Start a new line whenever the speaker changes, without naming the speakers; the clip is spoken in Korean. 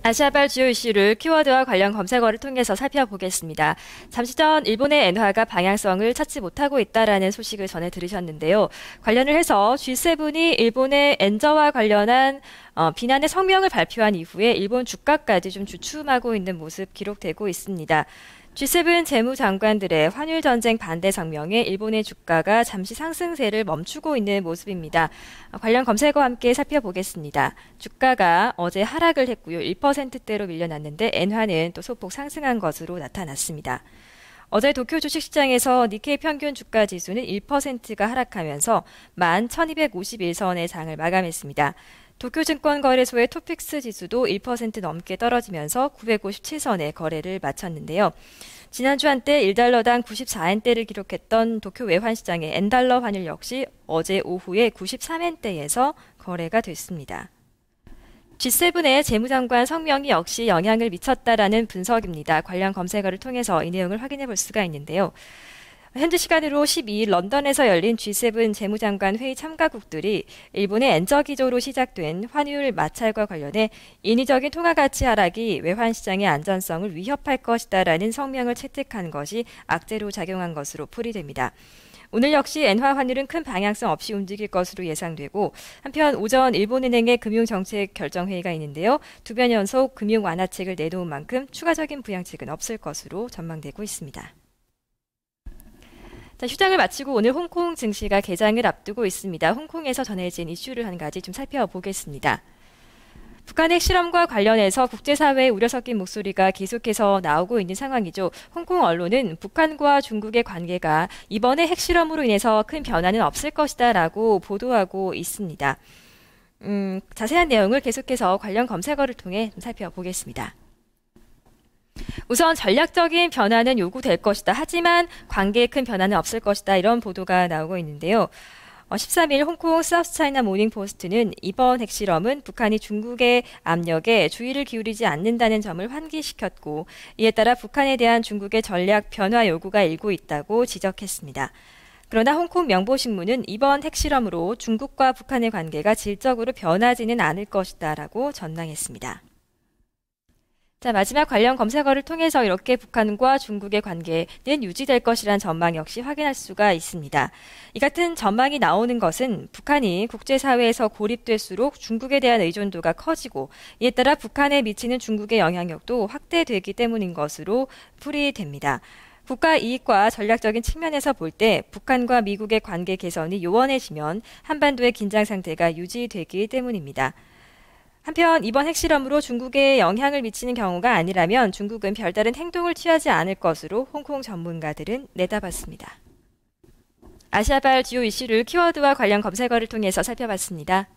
아시아발 주요 이슈를 키워드와 관련 검색어를 통해서 살펴보겠습니다. 잠시 전 일본의 엔화가 방향성을 찾지 못하고 있다라는 소식을 전해 들으셨는데요. 관련을 해서 G7이 일본의 엔저와 관련한 비난의 성명을 발표한 이후에 일본 주가까지 좀 주춤하고 있는 모습 기록되고 있습니다. G7 재무장관들의 환율 전쟁 반대 성명에 일본의 주가가 잠시 상승세를 멈추고 있는 모습입니다. 관련 검색어와 함께 살펴보겠습니다. 주가가 어제 하락을 했고요. 1%대로 밀려났는데 엔화는 또 소폭 상승한 것으로 나타났습니다. 어제 도쿄 주식시장에서 니케이 평균 주가 지수는 1%가 하락하면서 11,251선의 장을 마감했습니다. 도쿄증권거래소의 토픽스 지수도 1% 넘게 떨어지면서 957선의 거래를 마쳤는데요. 지난주 한때 1달러당 94엔대를 기록했던 도쿄 외환시장의 엔달러 환율 역시 어제 오후에 93엔대에서 거래가 됐습니다. G7의 재무장관 성명이 역시 영향을 미쳤다라는 분석입니다. 관련 검색어를 통해서 이 내용을 확인해 볼 수가 있는데요. 현지 시간으로 12일 런던에서 열린 G7 재무장관 회의 참가국들이 일본의 엔저 기조로 시작된 환율 마찰과 관련해 인위적인 통화 가치 하락이 외환 시장의 안전성을 위협할 것이다라는 성명을 채택한 것이 악재로 작용한 것으로 풀이됩니다. 오늘 역시 엔화 환율은 큰 방향성 없이 움직일 것으로 예상되고 한편 오전 일본은행의 금융정책 결정회의가 있는데요. 2번 연속 금융 완화책을 내놓은 만큼 추가적인 부양책은 없을 것으로 전망되고 있습니다. 휴장을 마치고 오늘 홍콩 증시가 개장을 앞두고 있습니다. 홍콩에서 전해진 이슈를 한 가지 좀 살펴보겠습니다. 북한의 핵실험과 관련해서 국제사회의 우려 섞인 목소리가 계속해서 나오고 있는 상황이죠. 홍콩 언론은 북한과 중국의 관계가 이번에 핵실험으로 인해서 큰 변화는 없을 것이다 라고 보도하고 있습니다. 자세한 내용을 계속해서 관련 검색어를 통해 좀 살펴보겠습니다. 우선 전략적인 변화는 요구될 것이다. 하지만 관계에 큰 변화는 없을 것이다. 이런 보도가 나오고 있는데요. 13일 홍콩 사우스차이나 모닝포스트는 이번 핵실험은 북한이 중국의 압력에 주의를 기울이지 않는다는 점을 환기시켰고 이에 따라 북한에 대한 중국의 전략 변화 요구가 일고 있다고 지적했습니다. 그러나 홍콩 명보신문은 이번 핵실험으로 중국과 북한의 관계가 질적으로 변하지는 않을 것이다 라고 전망했습니다. 마지막 관련 검색어를 통해서 이렇게 북한과 중국의 관계는 유지될 것이라는 전망 역시 확인할 수가 있습니다. 이 같은 전망이 나오는 것은 북한이 국제사회에서 고립될수록 중국에 대한 의존도가 커지고 이에 따라 북한에 미치는 중국의 영향력도 확대되기 때문인 것으로 풀이됩니다. 국가 이익과 전략적인 측면에서 볼 때 북한과 미국의 관계 개선이 요원해지면 한반도의 긴장 상태가 유지되기 때문입니다. 한편 이번 핵실험으로 중국에 영향을 미치는 경우가 아니라면 중국은 별다른 행동을 취하지 않을 것으로 홍콩 전문가들은 내다봤습니다. 아시아발 주요 이슈를 키워드와 관련 검색어를 통해서 살펴봤습니다.